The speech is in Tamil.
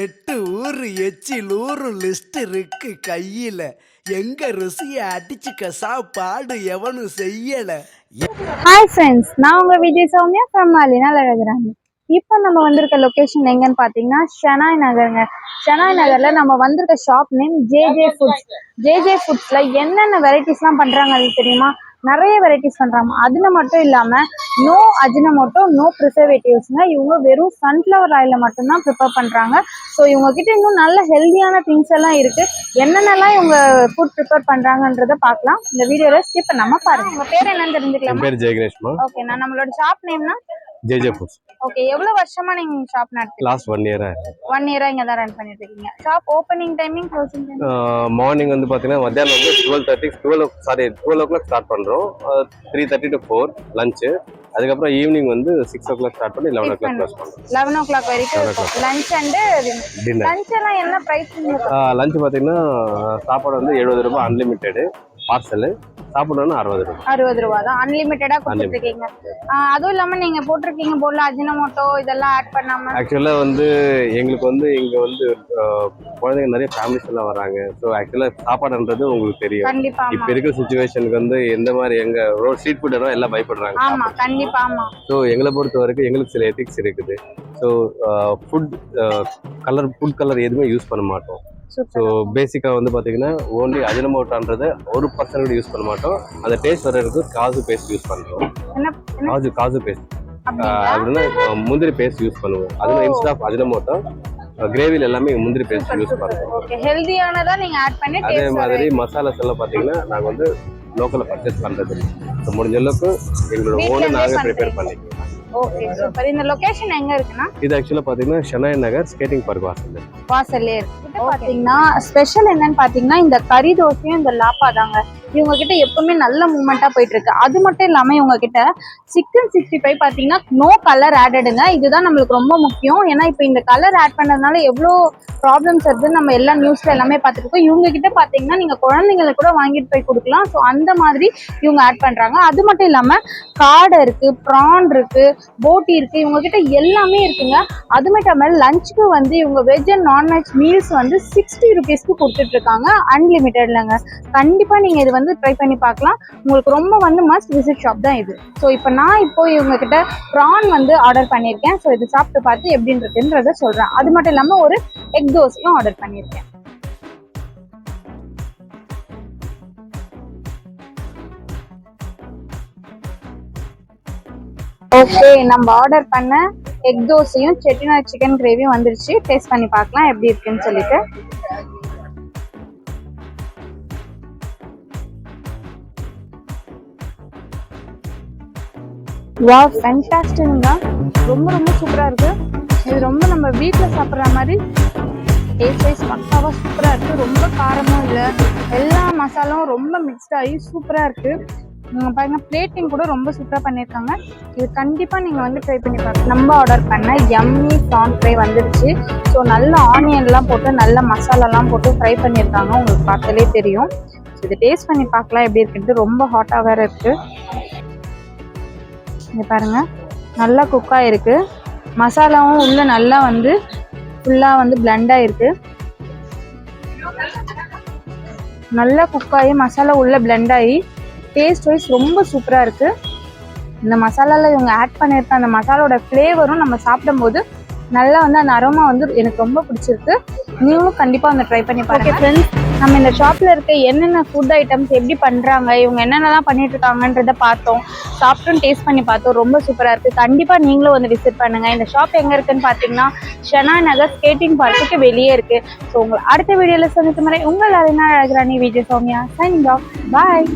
8 ஊரு எச்சில் ஊரு லிஸ்ட் இருக்கு கையில. எங்க ருசிய அடிச்சுக்க சாப்பாடு எவனும் செய்யல. ஹாய் ஃப்ரெண்ட்ஸ், நான் உங்க விஜய் சௌமியா ஃப்ரம் மாலினா அழகுராணி. இப்போ நம்ம வந்திருக்க லொக்கேஷன் எங்கன்னு பார்த்தீங்கன்னா ஷெனாய் நகருங்க. ஷெனாய் நகர்ல நம்ம வந்திருக்க shop name JJ foods. JJ ஃபுட்ஸ்ல என்னென்ன வெரைட்டிஸ்லாம் பண்றாங்க அது தெரியுமா? நிறைய வெரைட்டிஸ் பண்றாங்க. அதுல மட்டும் இல்லாம நோ அஜினமோட்டோ, நோ ப்ரிசர்வேட்டிவ்ஸ்ங்க. இவங்க வெறும் சன்ஃப்ளவர் ஆயில மட்டும்தான் ப்ரிப்பேர் பண்றாங்க. ஸோ இவங்க கிட்ட இன்னும் நல்ல ஹெல்தியான திங்ஸ் எல்லாம் இருக்கு. என்னென்னலாம் இவங்க ஃபுட் ப்ரிப்பேர் பண்றாங்கன்றத பார்க்கலாம். இந்த வீடியோல ஸ்கிப் பண்ணாம பாருங்க. உங்க பேர் என்னன்னு தெரிஞ்சுக்கலாம்? பேர் ஜெயகணேஷ்மா. ஓகே, நான் நம்மளோட ஷாப் நேம்னா ஜேஜே ஃபுட்ஸ். ஓகே, எவ்வளவு வருஷமா நீங்க ஷாப் நடத்துறீங்க? லாஸ்ட் 1 இயரா. 1 இயரா இங்க தான் ரன் பண்ணிட்டு இருக்கீங்க. Shop opening timing, closing timing? Morning வந்து பாத்தீங்கன்னா மத்தியானம் வந்து 12 o'clock ஸ்டார்ட் பண்றோம். 3:30 to 4 லஞ்ச். அதுக்கப்புறம் ஈவினிங் வந்து 6 o'clock ஸ்டார்ட் பண்ணி 11 o'clock க்ளோஸ் பண்றோம். 11 o'clock வரைக்கும் லஞ்ச் அண்ட் டின்னர். லஞ்ச் எல்லாம் என்ன பிரைஸ்? லஞ்ச் பாத்தீங்கன்னா சாப்பாடு வந்து 70 ரூபாய் அன்லிமிட்டெட். பார்சல் சாப்பிடணும்னா 60 ரூபாய் தான் அன்லிமிட்டடா கொடுத்துருக்கீங்க. அதுவும் இல்லாம நீங்க போட்டிருக்கீங்க போல அஜினமோட்டோ இதெல்லாம் ஆட் பண்ணாம. ஆக்சுவலா வந்து எங்களுக்கு வந்து இங்க வந்து குழந்தைங்க நிறைய ஃபேமிலிஸ் எல்லாம் வராங்க. ஸோ ஆக்சுவலா சாப்பாடுன்றது உங்களுக்கு தெரியும். கண்டிப்பா இப்ப இருக்கிற சிச்சுவேஷனுக்கு வந்து எந்த மாதிரி எங்க ரோட் ஸ்ட்ரீட் ஃபுட் எல்லாம் பயப்படுறாங்க. ஆமா, கண்டிப்பா. ஆமா. ஸோ எங்களை பொறுத்த வரைக்கும் எங்களுக்கு சில எத்திக்ஸ் இருக்குது. ஸோ ஃபுட் கலர் எதுவுமே யூஸ் பண்ண மாட்டோம். ஸோ பேசிக்காக வந்து பார்த்தீங்கன்னா ஓன்லி அஜினமோட்டோன்றதை 1% யூஸ் பண்ண மாட்டோம். அந்த டேஸ்ட் வர்றதுக்கு காஜு பேஸ்ட் யூஸ் பண்ணுறோம். காஜு பேஸ்ட் அப்படின்னா முந்திரி பேஸ்ட் யூஸ் பண்ணுவோம். அதில் இன்ஸ்டெட் ஆஃப் அஜினமோட்டோ கிரேவியில் எல்லாமே முந்திரி பேஸ்ட் யூஸ் பண்ணுறோம். அதே மாதிரி மசாலாஸ் எல்லாம் பார்த்தீங்கன்னா நாங்கள் வந்து லோக்கலில் பர்ச்சேஸ் பண்ணுறது. ஸோ முடிஞ்ச அளவுக்கு எங்களோட ஓனை நாங்கள் ப்ரிப்பேர் பண்ணிக்குவோம். Okay, super. இந்த லொகேஷன் எங்க இருக்குன்னா இது ஆக்சுவலா பாத்தீங்கன்னா ஷெனாய் நகர் ஸ்கேட்டிங் பார்க் வாசல்லே இருக்கு. பாத்தீங்கன்னா ஸ்பெஷல் என்னன்னு பாத்தீங்கன்னா இந்த கறி தோசையும் இந்த லாப்பா தாங்க. இவங்க கிட்ட எப்பவுமே நல்ல மூவ்மெண்டா போயிட்டு இருக்கு. அது மட்டும் இல்லாம இவங்க கிட்ட சிக்கன் 65 பாத்தீங்கன்னா நோ கலர் ஆடடுங்க. இதுதான் நம்மளுக்கு ரொம்ப முக்கியம். ஏன்னா இப்ப இந்த கலர் ஆட் பண்ணதுனால எவ்வளோ ப்ராப்ளம்ஸ் வருதுன்னு நம்ம எல்லா நியூஸ்ல எல்லாமே பார்த்துட்டு இருக்கோம். இவங்க கிட்ட பாத்தீங்கன்னா நீங்க குழந்தைங்களை கூட வாங்கிட்டு போய் கொடுக்கலாம். ஸோ அந்த மாதிரி இவங்க ஆட் பண்றாங்க. அது மட்டும் இல்லாம காடை இருக்கு, ப்ரான் இருக்கு, போட்டி இருக்கு. இவங்க கிட்ட எல்லாமே இருக்குங்க. அது மட்டும் இல்லாமல் லஞ்சுக்கு வந்து இவங்க வெஜ் அண்ட் நான்வெஜ் மீல்ஸ் வந்து 60 rupeesக்கு கொடுத்துட்டு இருக்காங்க, அன்லிமிட்டட்லங்க. கண்டிப்பா நீங்க இது வந்து ட்ரை பண்ணி பார்க்கலாம். உங்களுக்கு ரொம்ப வந்து மஸ்ட் விசிட் ஷாப் தான் இது. ஸோ இப்போ நான் இவங்க கிட்ட ப்ரான் வந்து ஆர்டர் பண்ணியிருக்கேன். ஸோ இது சாப்பிட்டு பார்த்து எப்படின்னு இருக்குன்றத சொல்றேன். அது மட்டும் இல்லாம ஒரு எக் தோசையும் ஆர்டர் பண்ணியிருக்கேன். ஓகே, நம்ம ஆர்டர் பண்ண எக் தோசையும் செட்டிநாடு சிக்கன் கிரேவியும் வந்துருச்சு. டேஸ்ட் பண்ணி பார்க்கலாம் எப்படி இருக்குன்னு சொல்லிட்டு. வா, ஃபேண்டாஸ்டிக்ங்க. ரொம்ப ரொம்ப சூப்பரா இருக்கு. இது ரொம்ப நம்ம வீட்டில் சாப்பிட்ற மாதிரி டேஸ்ட் வைஸ் பக்காவா சூப்பரா இருக்கு. ரொம்ப காரமும் இல்லை, எல்லா மசாலாவும் ரொம்ப மிக்ஸ்ட் ஆகி சூப்பரா இருக்கு. பாருங்க, பிளேட்டிங் கூட ரொம்ப சூப்பராக பண்ணியிருக்காங்க. இது கண்டிப்பாக நீங்கள் வந்து ட்ரை பண்ணி பார்க்கலாம். நம்ம ஆர்டர் பண்ண யம்மி ப்ரான் ஃப்ரை வந்துருச்சு. ஸோ நல்ல ஆனியன்லாம் போட்டு நல்ல மசாலாலாம் போட்டு ஃப்ரை பண்ணியிருக்காங்க. உங்களுக்கு பார்த்தாலே தெரியும். இது டேஸ்ட் பண்ணி பார்க்கலாம் எப்படி இருக்குன்ட்டு. ரொம்ப ஹாட்டாக வேறு இருக்குது. இங்கே பாருங்கள், நல்லா குக்காக இருக்குது. மசாலாவும் உள்ளே நல்லா வந்து ஃபுல்லாக வந்து பிளெண்டாக இருக்குது. நல்லா குக்காகி மசாலா உள்ளே பிளெண்டாகி டேஸ்ட் வைஸ் ரொம்ப சூப்பராக இருக்குது. இந்த மசாலாவில் இவங்க ஆட் பண்ணியிருக்க அந்த மசாலோட ஃப்ளேவரும் நம்ம சாப்பிடும்போது நல்லா வந்து அந்த அரோமா வந்து எனக்கு ரொம்ப பிடிச்சிருக்கு. நீங்களும் கண்டிப்பாக வந்து ட்ரை பண்ணி பாருங்க. ஃப்ரெண்ட்ஸ், நம்ம இந்த ஷாப்பில் இருக்க என்னென்ன ஃபுட் ஐட்டம்ஸ் எப்படி பண்ணுறாங்க, இவங்க என்னென்னலாம் பண்ணிட்டு இருக்காங்கன்றத பார்த்தோம். சாப்பிட்டும் டேஸ்ட் பண்ணி பார்த்தோம். ரொம்ப சூப்பராக இருக்குது. கண்டிப்பாக நீங்களும் வந்து விசிட் பண்ணுங்கள். இந்த ஷாப் எங்கே இருக்குன்னு பார்த்தீங்கன்னா ஷெனாய் நகர் ஸ்கேட்டிங் பார்க்குக்கு வெளியே இருக்குது. ஸோ உங்களை அடுத்த வீடியோவில் சந்திக்கும் முறை உங்கள் அலைனா அழகுராணி விஜய் சௌமியா சைனிங் ஆஃப். பாய்.